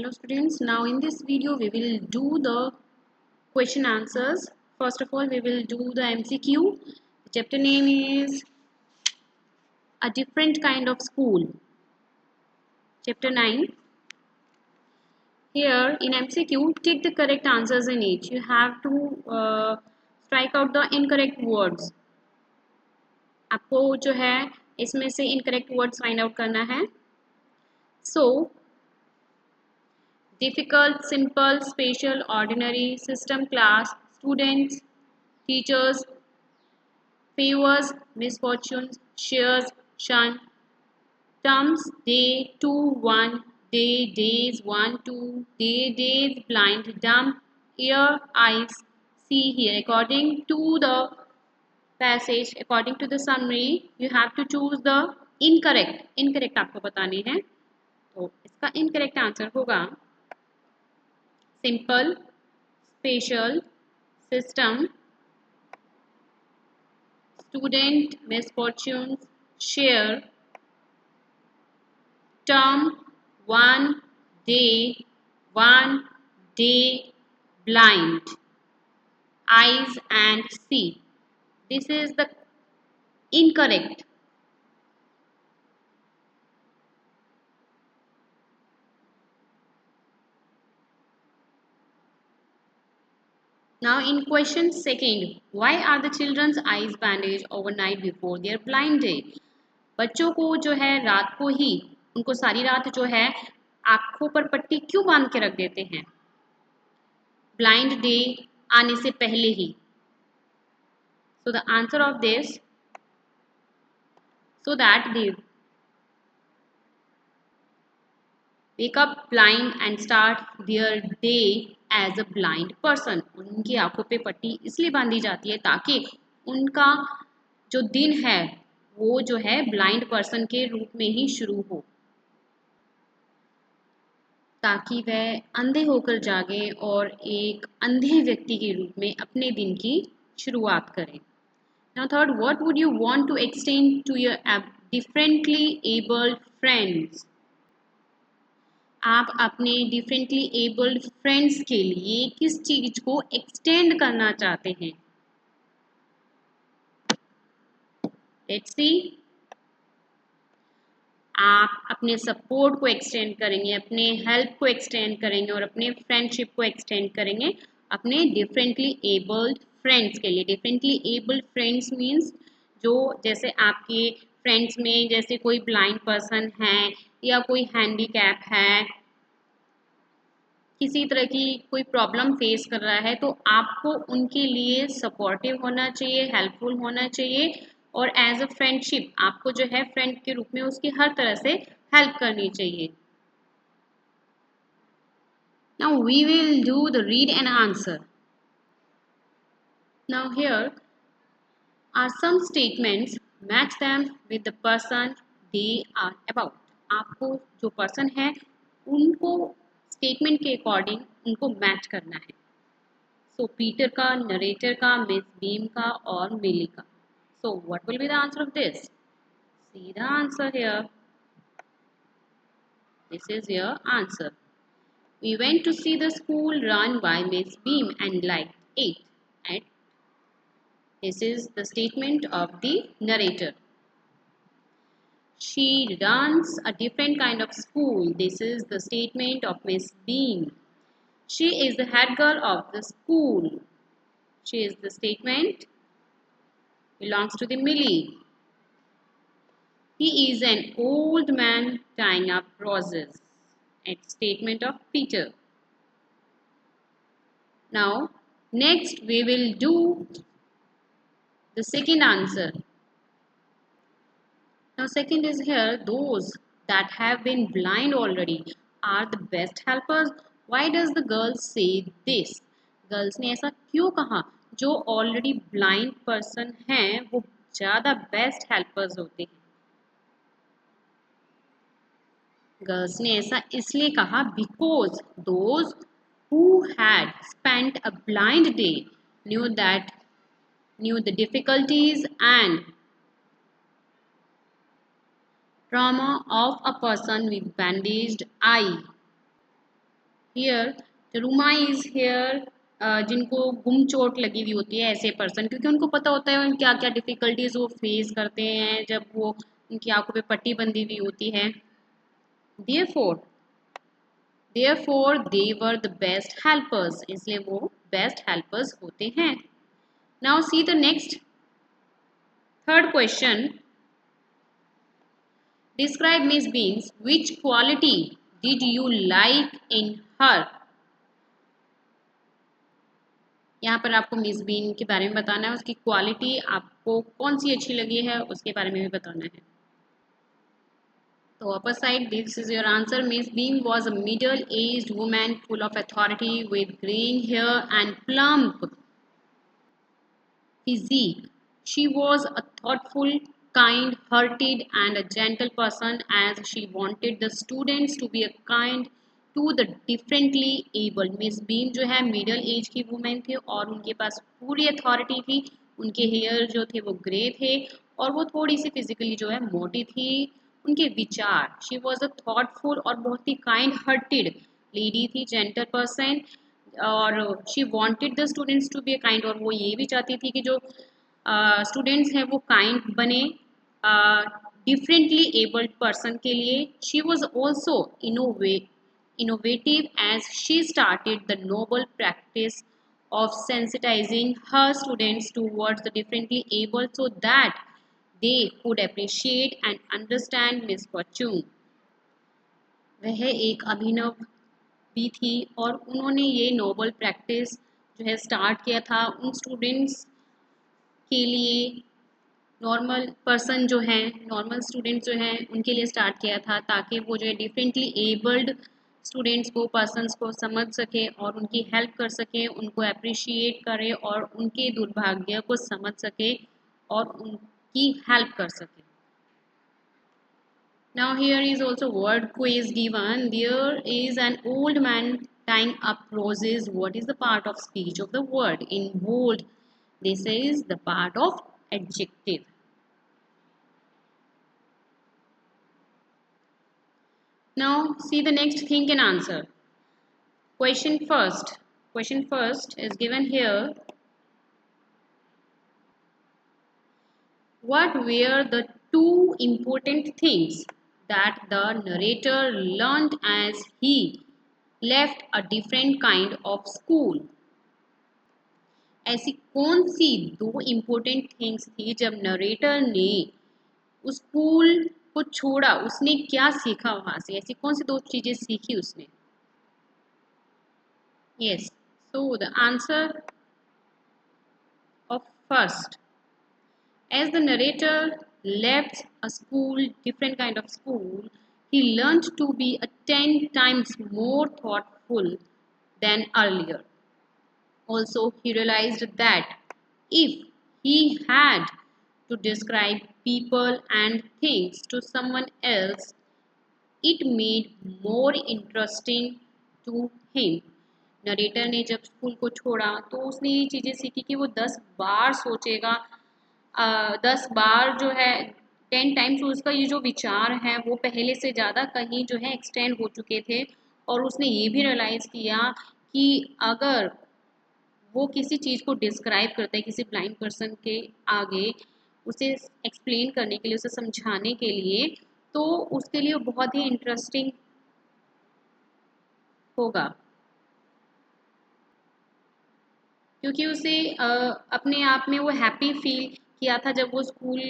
Hello students, now in this video we will do the question answers. First of all we will do the MCQ. The chapter name is A Different Kind of School. Chapter 9. Here in MCQ, take the correct answers in each. You have to strike out the incorrect words. आपको जो है इसमें से incorrect words find out करना है. So difficult, simple, special, ordinary, system, class, students, teachers, favors, misfortunes, shares, shun, terms, day, two, one, day, days, one, two, day, days, blind, dumb, ear, eyes, see here. According to the passage, according to the summary, you have to choose the incorrect. Incorrect आपको बतानी है. तो इसका incorrect answer होगा simple, spatial, system, student, misfortunes, share, term, one day, blind, eyes and see. This is the incorrect. Now in question second, why are the children's eyes bandaged overnight before their blind day? बच्चों को जो है रात को ही उनको सारी रात जो है आंखों पर पट्टी क्यों बांध के रख देते हैं ब्लाइंड डे आने से पहले ही. So the answer of this, so that they wake up blind and start their day as a blind person. उनकी आंखों पे पट्टी इसलिए बांधी जाती है ताकि उनका जो दिन है वो जो है ब्लाइंड पर्सन के रूप में ही शुरू हो, ताकि वह अंधे होकर जागे और एक अंधे व्यक्ति के रूप में अपने दिन की शुरुआत करें. Now third, what would you want to extend to your differently abled friends? आप अपने डिफरेंटली एबल्ड फ्रेंड्स के लिए किस चीज को एक्सटेंड करना चाहते हैं? Let's see. आप अपने सपोर्ट को एक्सटेंड करेंगे, अपने हेल्प को एक्सटेंड करेंगे और अपने फ्रेंडशिप को एक्सटेंड करेंगे अपने डिफरेंटली एबल्ड फ्रेंड्स के लिए. डिफरेंटली एबल्ड फ्रेंड्स मीन्स जो जैसे आपके फ्रेंड्स में जैसे कोई ब्लाइंड पर्सन है या कोई हैंडीकैप है, किसी तरह की कोई प्रॉब्लम फेस कर रहा है, तो आपको उनके लिए सपोर्टिव होना चाहिए, हेल्पफुल होना चाहिए और एज अ फ्रेंडशिप आपको जो है फ्रेंड के रूप में उसकी हर तरह से हेल्प करनी चाहिए. Now we will do the read and answer. Now here are some statements, match them with the person they are about. आपको जो पर्सन है उनको स्टेटमेंट के अकॉर्डिंग उनको मैच करना है. सो पीटर का, नरेटर का, मिस बीम का और मिली का. So what will be the answer of this? See the answer here. This is your answer. We went to see the school run by Miss Beam and liked it. And this is the statement of the narrator. She runs a different kind of school. This is the statement of Miss Beam. She is the head girl of the school. She is the statement belongs to the Millie. He is an old man tying up roses. It's statement of Peter. Now, next we will do the second answer. Now, second is here, those that have been blind already are the best helpers. Why does the girl say this? Girls ने ऐसा क्यों कहा? जो already blind person हैं वो ज़्यादा best helpers होते हैं. गर्ल्स ने ऐसा इसलिए कहा because those who had spent a blind day knew the difficulties and trauma of a person with bandaged eye. Here Ruma is here, जिनको गुम चोट लगी हुई होती है ऐसे पर्सन, क्योंकि उनको पता होता है क्या क्या डिफिकल्टीज वो फेस करते हैं जब वो उनकी आंखों पे पट्टी बंधी हुई होती है। Therefore therefore they were the best helpers, इसलिए वो बेस्ट हेल्पर्स होते हैं। Now see the next third question, describe Miss Beam's, which quality did you like in her. यहाँ पर आपको मिस बीन के बारे में बताना है, उसकी क्वालिटी आपको कौन सी अच्छी लगी है उसके बारे में भी बताना है। तो upper side, this is your answer. Miss Bean was a middle aged women full of authority with green hair and plump physique. She was a thoughtful, kind hearted, and a gentle person, as she wanted the students to be a kind to the differently able. Miss beam जो है middle age की women थे और उनके पास पूरी authority थी। उनके hair जो थे वो ग्रे थे और वो थोड़ी सी फिजिकली जो है मोटी थी। उनके विचार, शी वॉज अ थॉटफुल और बहुत ही काइंड हार्टेड लेडी थी, जेंटल पर्सन, और she wanted the students to be kind, और वो ये भी चाहती थी कि जो स्टूडेंट्स हैं वो काइंड बने डिफरेंटली एबल्ड पर्सन के लिए। She was also innovative as she started the noble practice of sensitizing her students towards the differently able so that they could appreciate and understand misfortune. वह एक अभिनव भी थी और उन्होंने ये नोबल प्रैक्टिस जो है स्टार्ट किया था उन स्टूडेंट्स के लिए, नॉर्मल स्टूडेंट्स जो हैं उनके लिए स्टार्ट किया था, ताकि वो जो है डिफरेंटली एबल्ड स्टूडेंट्स को, पर्सनस को समझ सके और उनकी हेल्प कर सके, उनको अप्रिशिएट करे और उनके दुर्भाग्य को समझ सके और उनकी हेल्प कर सके। Now here is also word quiz given. There is an old man tying up roses. What is the part of speech of the word? In bold, this is the part of adjective. Now see the next think and answer. Question first. Question first is given here. What were the two important things that the narrator learned as he left a different kind of school? ऐसी कौन सी दो important things थी जब narrator ने उस school को छोड़ा, उसने क्या सीखा वहां से, ऐसी कौन सी दो चीजें सीखी उसने? Yes, so the answer of first, as the narrator left a school, different kind of school, he learned to be a 10 times more thoughtful than earlier. Also, he realized that if he had to describe people and things to someone else, it made more interesting to him. Narrator ने जब school को छोड़ा तो उसने ये चीज़ें सीखी कि वो 10 बार सोचेगा, 10 बार जो है 10 टाइम्स उसका ये जो विचार है वो पहले से ज़्यादा कहीं जो है एक्सटेंड हो चुके थे। और उसने ये भी रियलाइज़ किया कि अगर वो किसी चीज़ को डिस्क्राइब करता है किसी ब्लाइंड पर्सन के आगे, उसे एक्सप्लेन करने के लिए, उसे समझाने के लिए, तो उसके लिए बहुत ही इंटरेस्टिंग होगा, क्योंकि उसे अपने आप में वो हैप्पी फील किया था जब वो स्कूल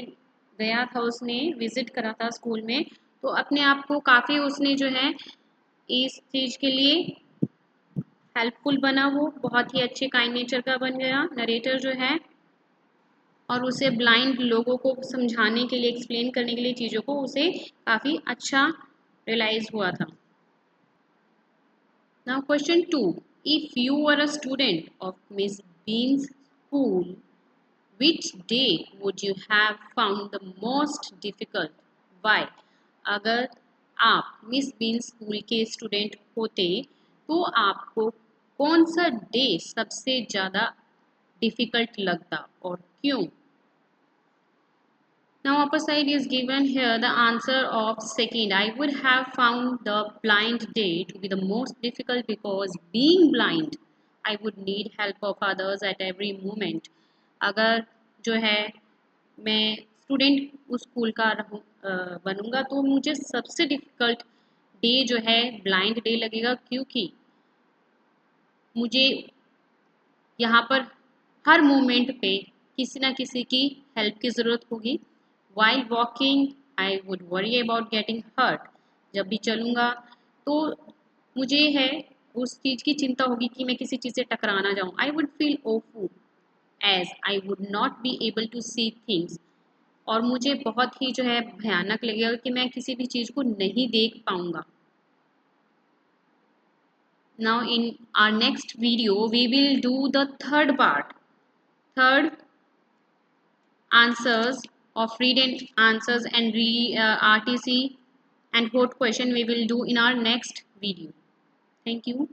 गया था, उसने विजिट करा था स्कूल में, तो अपने आप को काफ़ी उसने जो है इस चीज़ के लिए हेल्पफुल बना, वो बहुत ही अच्छे काइंड नेचर का बन गया नरेटर जो है, और उसे ब्लाइंड लोगों को समझाने के लिए, एक्सप्लेन करने के लिए चीज़ों को, उसे काफ़ी अच्छा रियलाइज़ हुआ था। Now question 2, if you were a student of miss beans school, which day would you have found the most difficult? Why? अगर आप मिस बीन स्कूल के स्टूडेंट होते तो आपको कौन सा डे सबसे ज़्यादा डिफ़िकल्ट लगता और क्यों? Now opposite is given here the answer of second. I would have found the blind day to be the most difficult because being blind, I would need help of others at every moment. अगर जो है मैं student उस school का बनूंगा तो मुझे सबसे डिफिकल्ट डे जो है ब्लाइंड डे लगेगा क्योंकि मुझे यहाँ पर हर मोमेंट पे किसी ना किसी की हेल्प की ज़रूरत होगी. While walking I would worry about getting hurt. जब भी चलूँगा तो मुझे है उस चीज़ की चिंता होगी कि मैं किसी चीज़ से टकरा ना जाऊँ. I would feel awful as I would not be able to see things. और मुझे बहुत ही जो है भयानक लगेगा कि मैं किसी भी चीज़ को नहीं देख पाऊँगा. Now in our next video we will do the third part. Third answers of read and answers and RTC and quote question we will do in our next video. Thank you.